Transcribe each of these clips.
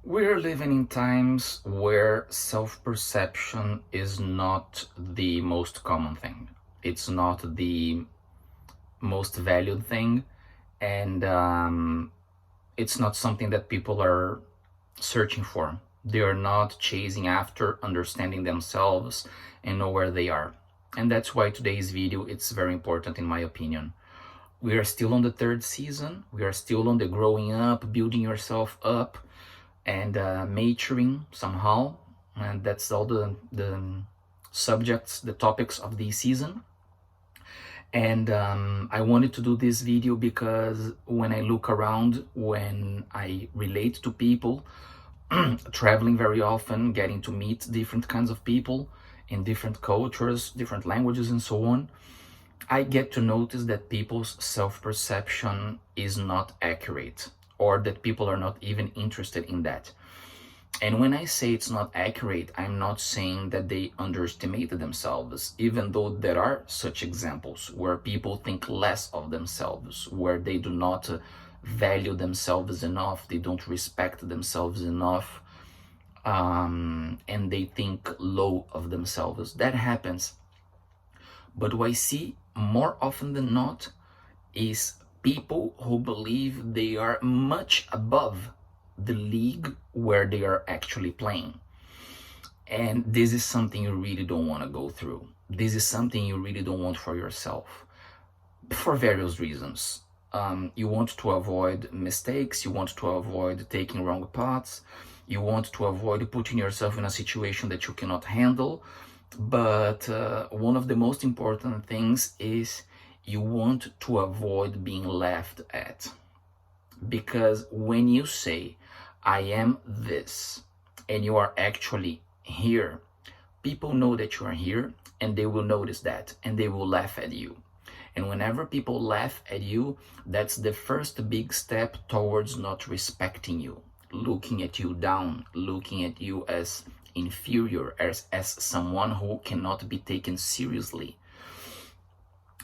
We're living in times where self-perception is not the most common thing. It's not the most valued thing, and it's not something that people are searching for. They are not chasing after understanding themselves and know where they are. And that's why today's video it's very important in my opinion. We are still on the third season. We are still on the growing up, building yourself up, and maturing somehow. And that's all the subjects, the topics of this season. And I wanted to do this video because when I look around, when I relate to people, traveling very often, getting to meet different kinds of people in different cultures, different languages, and so on, I get to notice that people's self-perception is not accurate, or that people are not even interested in that. And when I say it's not accurate, I'm not saying that they underestimated themselves, even though there are such examples where people think less of themselves, where they do not value themselves enough, they don't respect themselves enough, and they think low of themselves. That happens. But what I see more often than not is people who believe they are much above the league where they are actually playing. And this is something you really don't want to go through. This is something you really don't want for yourself for various reasons. You want to avoid mistakes, you want to avoid taking wrong paths, you want to avoid putting yourself in a situation that you cannot handle. But one of the most important things is you want to avoid being laughed at. Because when you say, I am this, and you are actually here, people know that you are here, and they will notice that, and they will laugh at you. And whenever people laugh at you, that's the first big step towards not respecting you, looking at you down, looking at you as inferior, as someone who cannot be taken seriously.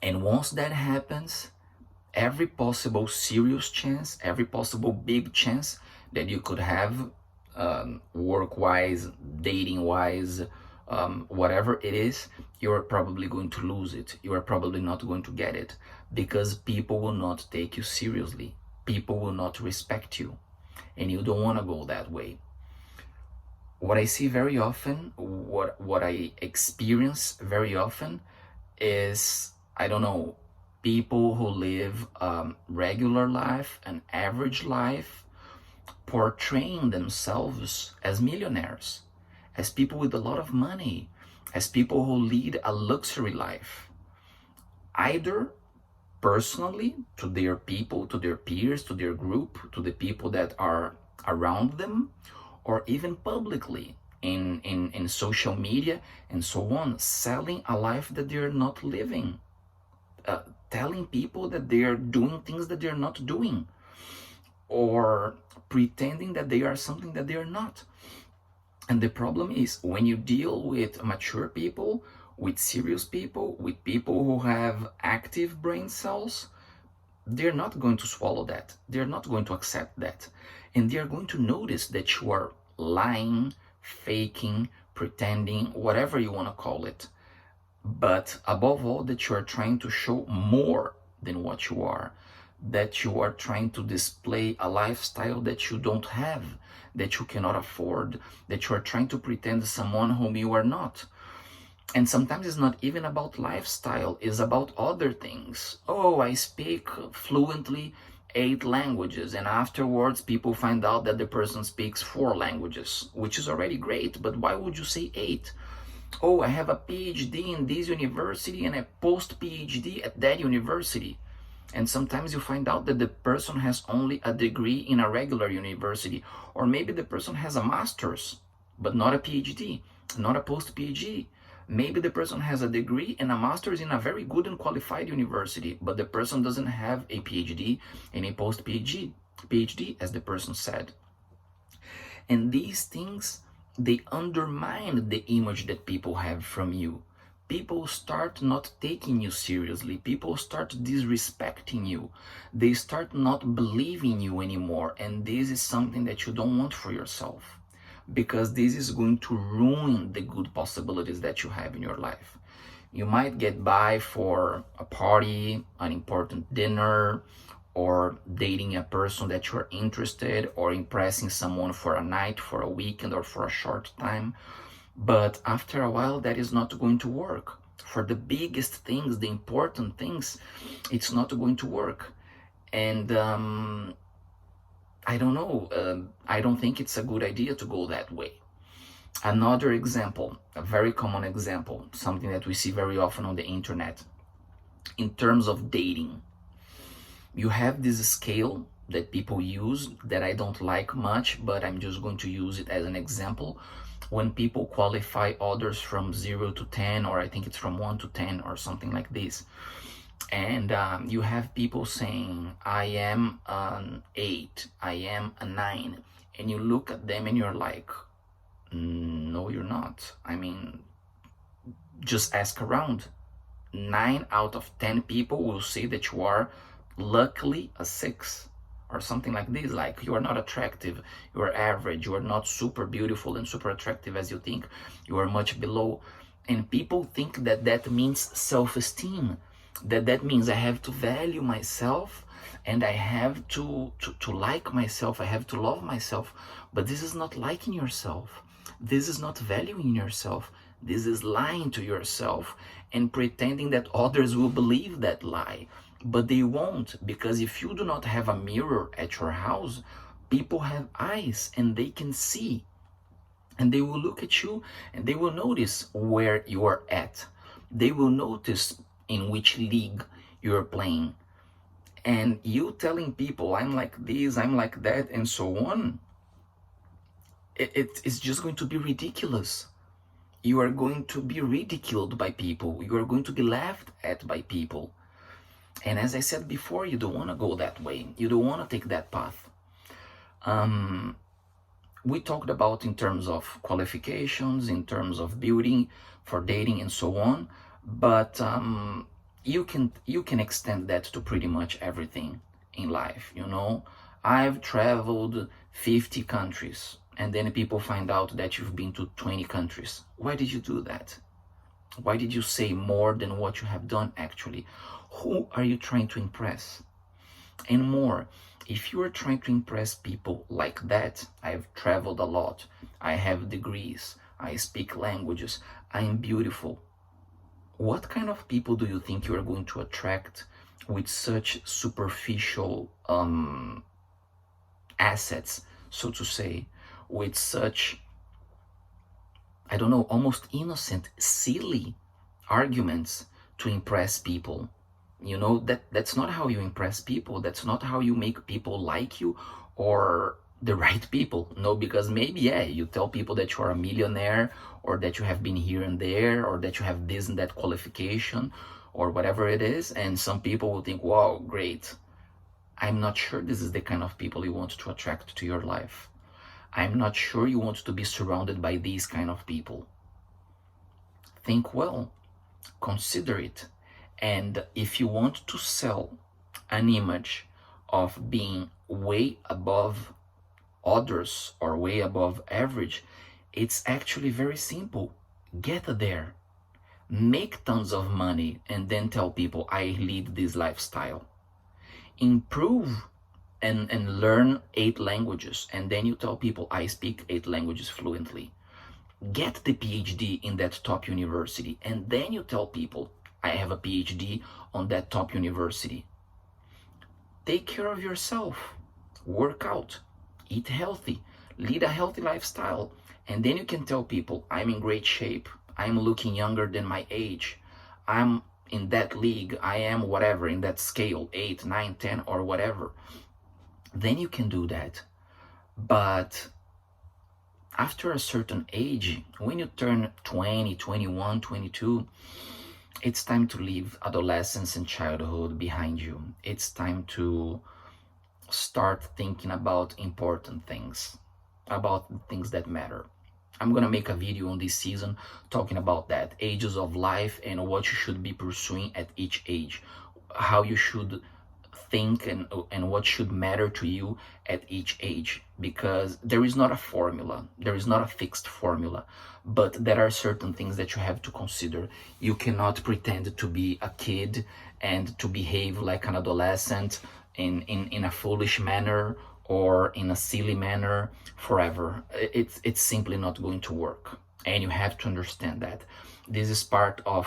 And once that happens, every possible serious chance, every possible big chance that you could have, work-wise, dating-wise, whatever it is, you're probably going to lose it. You are probably not going to get it because people will not take you seriously. People will not respect you, and you don't want to go that way. What I see very often, what I experience very often is, I don't know, people who live regular life, an average life, portraying themselves as millionaires, as people with a lot of money, as people who lead a luxury life, either personally to their people, to their peers, to their group, to the people that are around them, or even publicly in social media and so on, selling a life that they're not living, telling people that they are doing things that they're not doing, or pretending that they are something that they are not. And the problem is, when you deal with mature people, with serious people, with people who have active brain cells, they're not going to swallow that. They're not going to accept that. And they're going to notice that you are lying, faking, pretending, whatever you want to call it. But above all, that you are trying to show more than what you are, that you are trying to display a lifestyle that you don't have, that you cannot afford, that you are trying to pretend someone whom you are not. And sometimes it's not even about lifestyle, it's about other things. Oh, I speak fluently 8 languages, and afterwards people find out that the person speaks 4 languages, which is already great, but why would you say 8? Oh, I have a PhD in this university and a post-PhD at that university. And sometimes you find out that the person has only a degree in a regular university, or maybe the person has a master's, but not a PhD, not a post-PhD. Maybe the person has a degree and a master's in a very good and qualified university, but the person doesn't have a PhD and a post-PhD, as the person said. And these things, they undermine the image that people have from you. people start not taking you seriously. People start disrespecting you. They start not believing you anymore. And this is something that you don't want for yourself, because this is going to ruin the good possibilities that you have in your life. You might get by for a party, an important dinner, or dating a person that you're interested, or impressing someone for a night, for a weekend, or for a short time. But after a while, that is not going to work. For the biggest things, the important things, it's not going to work. And I don't know, I don't think it's a good idea to go that way. Another example, a very common example, something that we see very often on the internet, in terms of dating. You have this scale that people use that I don't like much, but I'm just going to use it as an example. When people qualify others from 0 to 10, or I think it's from 1 to 10 or something like this. And you have people saying, I am an 8, I am a 9. And you look at them and you're like, no, you're not. I mean, just ask around. 9 out of 10 people will say that you are luckily a 6 or something like this. Like, you are not attractive, you are average, you are not super beautiful and super attractive as you think, you are much below. And people think that that means self-esteem, that means I have to value myself and I have to like myself, I have to love myself. But this is not liking yourself, this is not valuing yourself, this is lying to yourself and pretending that others will believe that lie. But they won't, because if you do not have a mirror at your house, people have eyes and they can see. And they will look at you and they will notice where you are at. They will notice in which league you're playing. And you telling people, I'm like this, I'm like that, and so on, it's just going to be ridiculous. You are going to be ridiculed by people. You are going to be laughed at by people. And as I said before, you don't want to go that way. You don't want to take that path. We talked about in terms of qualifications, in terms of building for dating and so on. But you can extend that to pretty much everything in life. You know, I've traveled 50 countries, and then people find out that you've been to 20 countries. Why did you do that? Why did you say more than what you have done actually? Who are you trying to impress? And more, if you are trying to impress people like that, I've traveled a lot, I have degrees, I speak languages, I am beautiful. What kind of people do you think you are going to attract with such superficial assets, so to say, with such, I don't know, almost innocent, silly arguments to impress people? You know, that's not how you impress people. That's not how you make people like you, or the right people. No, because maybe, yeah, you tell people that you are a millionaire, or that you have been here and there, or that you have this and that qualification, or whatever it is, and some people will think, wow, great. I'm not sure this is the kind of people you want to attract to your life. I'm not sure you want to be surrounded by these kind of people. Think well, consider it. And if you want to sell an image of being way above others or way above average, it's actually very simple. Get there, make tons of money, and then tell people, I lead this lifestyle. Improve and learn 8 languages, and then you tell people, I speak 8 languages fluently. Get the PhD in that top university, and then you tell people, I have a PhD on that top university. Take care of yourself, work out, eat healthy, lead a healthy lifestyle, and then you can tell people, I'm in great shape, I'm looking younger than my age, I'm in that league, I am whatever, in that scale, 8, 9, 10, or whatever. Then you can do that. But after a certain age, when you turn 20, 21, 22, it's time to leave adolescence and childhood behind you. It's time to start thinking about important things, about things that matter. I'm gonna make a video on this season talking about that, ages of life and what you should be pursuing at each age, how you should think and what should matter to you at each age, because there is not a formula, there is not a fixed formula, but there are certain things that you have to consider. You cannot pretend to be a kid and to behave like an adolescent in a foolish manner or in a silly manner forever. It's simply not going to work, and you have to understand that this is part of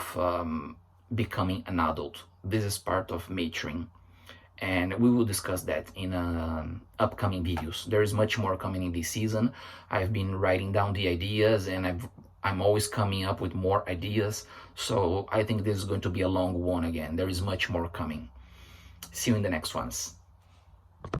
becoming an adult. This is part of maturing, and we will discuss that in upcoming videos. There is much more coming in this season. I've been writing down the ideas, and I'm always coming up with more ideas, so I think this is going to be a long one again. There is much more coming. See you in the next ones.